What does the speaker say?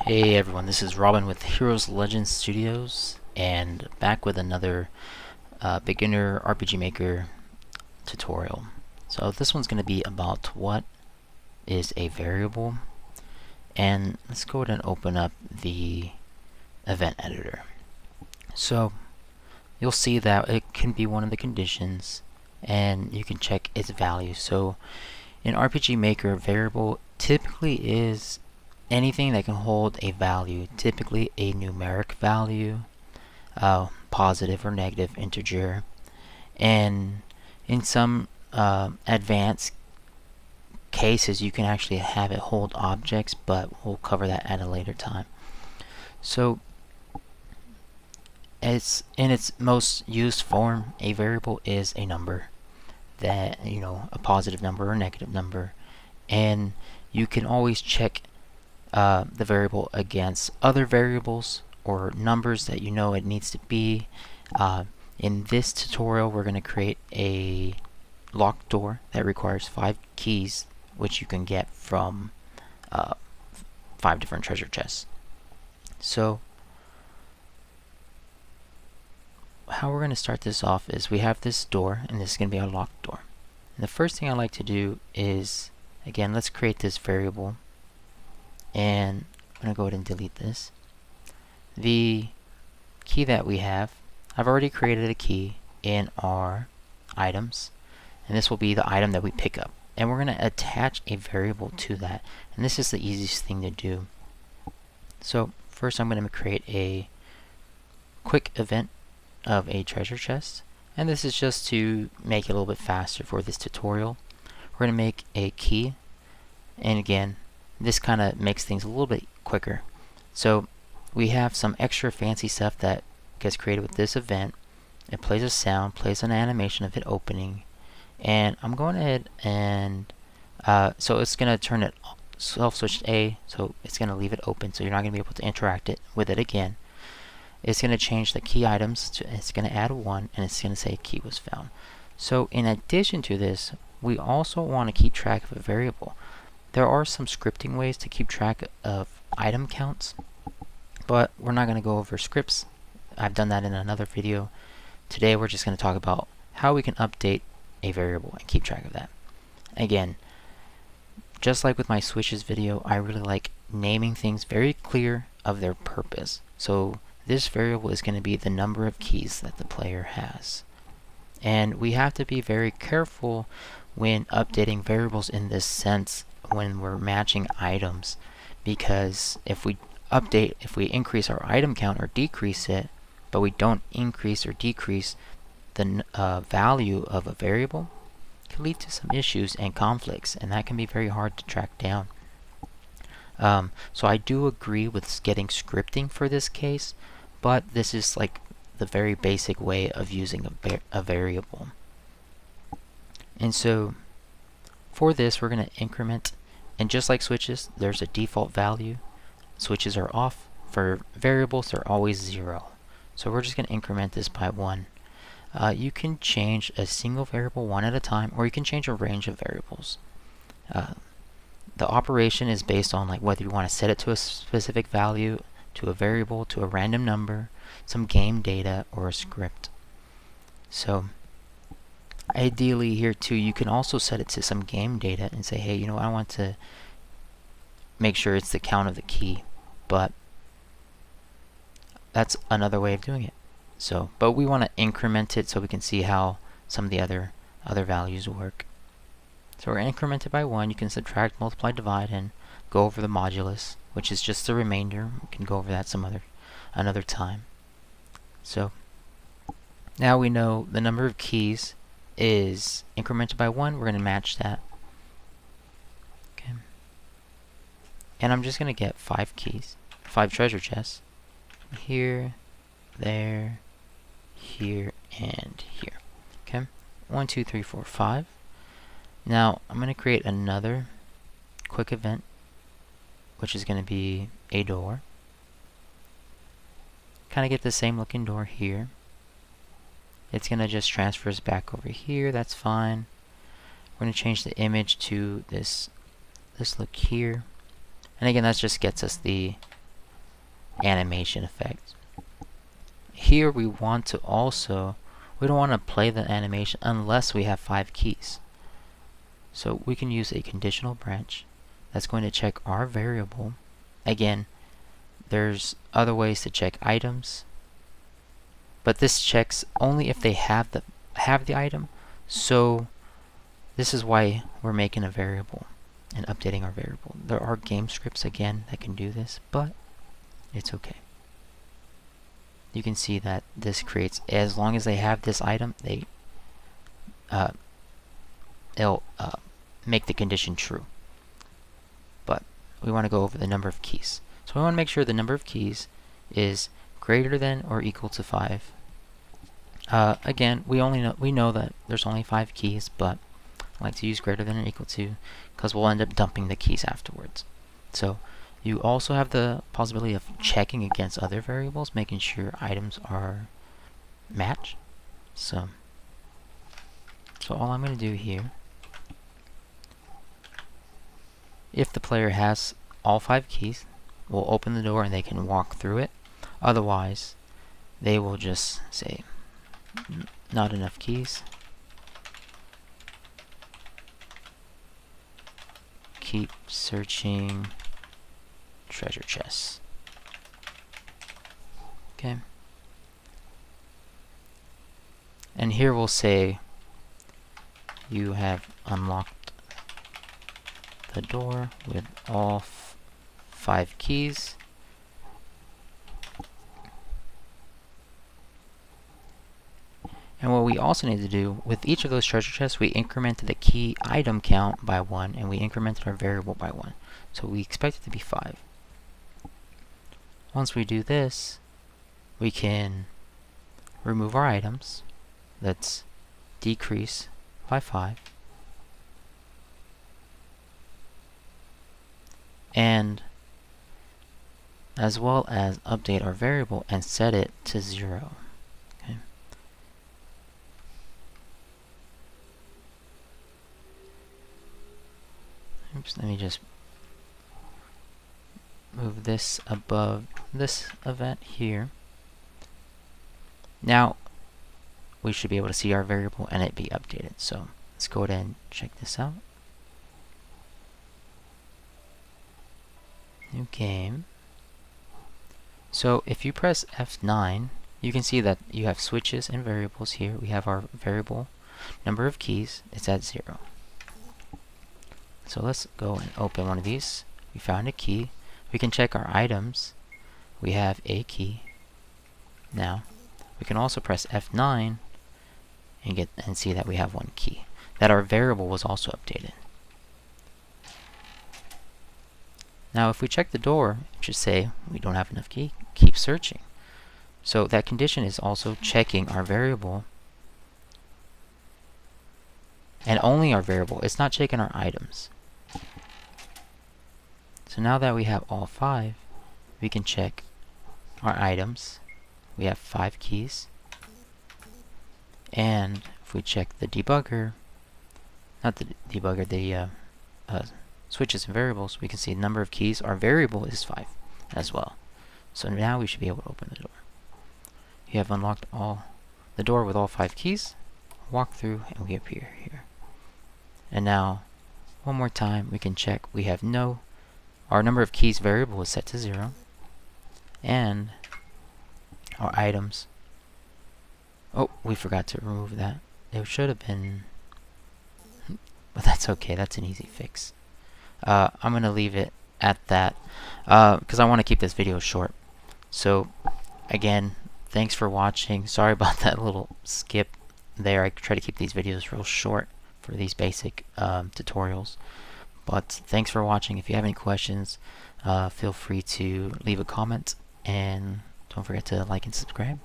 Hey everyone, this is Robin with Heroes Legends Studios, and back with another beginner RPG Maker tutorial. So this one's going to be about what is a variable, and let's go ahead and open up the event editor. So you'll see that it can be one of the conditions, and you can check its value. So in RPG Maker, variable typically is anything that can hold a value, typically a numeric value, positive or negative integer, and in some advanced cases you can actually have it hold objects, but we'll cover that at a later time. So it's in its most used form, a variable is a number that, a positive number or a negative number, and you can always check the variable against other variables or numbers that you know it needs to be. In this tutorial, we're going to create a locked door that requires 5 keys, which you can get from 5 different treasure chests. So how we're going to start this off is we have this door, and this is going to be our locked door. And the first thing I like to do is, again, let's create this variable. And I'm going to go ahead and delete this. The key that we have, I've already created a key in our items, and this will be the item that we pick up. And we're going to attach a variable to that, and this is the easiest thing to do. So first I'm going to create a quick event of a treasure chest, and this is just to make it a little bit faster for this tutorial. We're going to make a key, and again, this kind of makes things a little bit quicker. So we have some extra fancy stuff that gets created with this event. It plays a sound, plays an animation of it opening, and I'm going ahead and so it's going to turn it self-switched A, so it's going to leave it open, so you're not going to be able to interact with it again. It's going to change the key items to, it's going to add 1, and it's going to say key was found. So in addition to this, we also want to keep track of a variable. There are some scripting ways to keep track of item counts, but we're not going to go over scripts. I've done that in another video. Today we're just going to talk about how we can update a variable and keep track of that. Again, just like with my switches video, I really like naming things very clear of their purpose. So this variable is going to be the number of keys that the player has. And we have to be very careful when updating variables in this sense when we're matching items, because if we increase our item count or decrease it, but we don't increase or decrease the value of a variable, it can lead to some issues and conflicts, and that can be very hard to track down. So I do agree with getting scripting for this case, but this is like the very basic way of using a variable. And so for this, we're going to increment, and just like switches, there's a default value. Switches are off. For variables, they're always 0. So we're just going to increment this by 1. You can change a single variable one at a time, or you can change a range of variables. The operation is based on whether you want to set it to a specific value, to a variable, to a random number, some game data, or a script. So ideally here too, you can also set it to some game data and say, hey, I want to make sure it's the count of the key, but that's another way of doing it. So, but we want to increment it so we can see how some of the other values work. So we're incremented by 1. You can subtract, multiply, divide, and go over the modulus, which is just the remainder. We can go over that another time. So now we know the number of keys is incremented by 1. We're going to match that. Okay. And I'm just going to get 5 keys, 5 treasure chests. Here, there, here, and here. Okay. 1, 2, 3, 4, 5. Now I'm going to create another quick event, which is going to be a door. Kind of get the same looking door here. It's going to just transfer us back over here. That's fine. We're going to change the image to this look here. And again, that just gets us the animation effect. Here we want to also, we don't want to play the animation unless we have 5 keys. So we can use a conditional branch that's going to check our variable. Again, there's other ways to check items, but this checks only if they have the item. So this is why we're making a variable and updating our variable. There are game scripts again that can do this, but it's okay. You can see that this creates, as long as they have this item, it'll make the condition true. But we want to go over the number of keys. So we want to make sure the number of keys is greater than or equal to 5. Again, we know that there's only 5 keys, but I like to use greater than or equal to because we'll end up dumping the keys afterwards. So you also have the possibility of checking against other variables, making sure items are matched. So all I'm going to do here, if the player has all 5 keys, we'll open the door and they can walk through it. Otherwise, they will just say, not enough keys. Keep searching treasure chests. Okay. And here we'll say you have unlocked the door with all 5 keys. And what we also need to do, with each of those treasure chests, we incremented the key item count by 1, and we incremented our variable by 1. So we expect it to be 5. Once we do this, we can remove our items. Let's decrease by 5. And as well as update our variable and set it to 0. Okay. Oops, let me just move this above this event here. Now we should be able to see our variable and it be updated. So let's go ahead and check this out. New game. So if you press F9, you can see that you have switches and variables here. We have our variable number of keys. It's at 0. So let's go and open one of these. We found a key. We can check our items. We have a key. Now we can also press F9 and see that we have 1 key. That our variable was also updated. Now if we check the door, it should say we don't have enough key. Keep searching. So that condition is also checking our variable and only our variable. It's not checking our items. So now that we have all 5, we can check our items. We have 5 keys. And if we check the debugger, not the debugger, the switches and variables, we can see the number of keys. Our variable is 5 as well. So now we should be able to open the door. You have unlocked the door with all 5 keys. Walk through and we appear here. And now, one more time, we can check. We have our number of keys variable is set to 0. And our items. Oh, we forgot to remove that. It should have been, but that's okay. That's an easy fix. I'm going to leave it at that because I want to keep this video short. So, again, thanks for watching. Sorry about that little skip there. I try to keep these videos real short for these basic tutorials. But thanks for watching. If you have any questions, feel free to leave a comment. And don't forget to like and subscribe.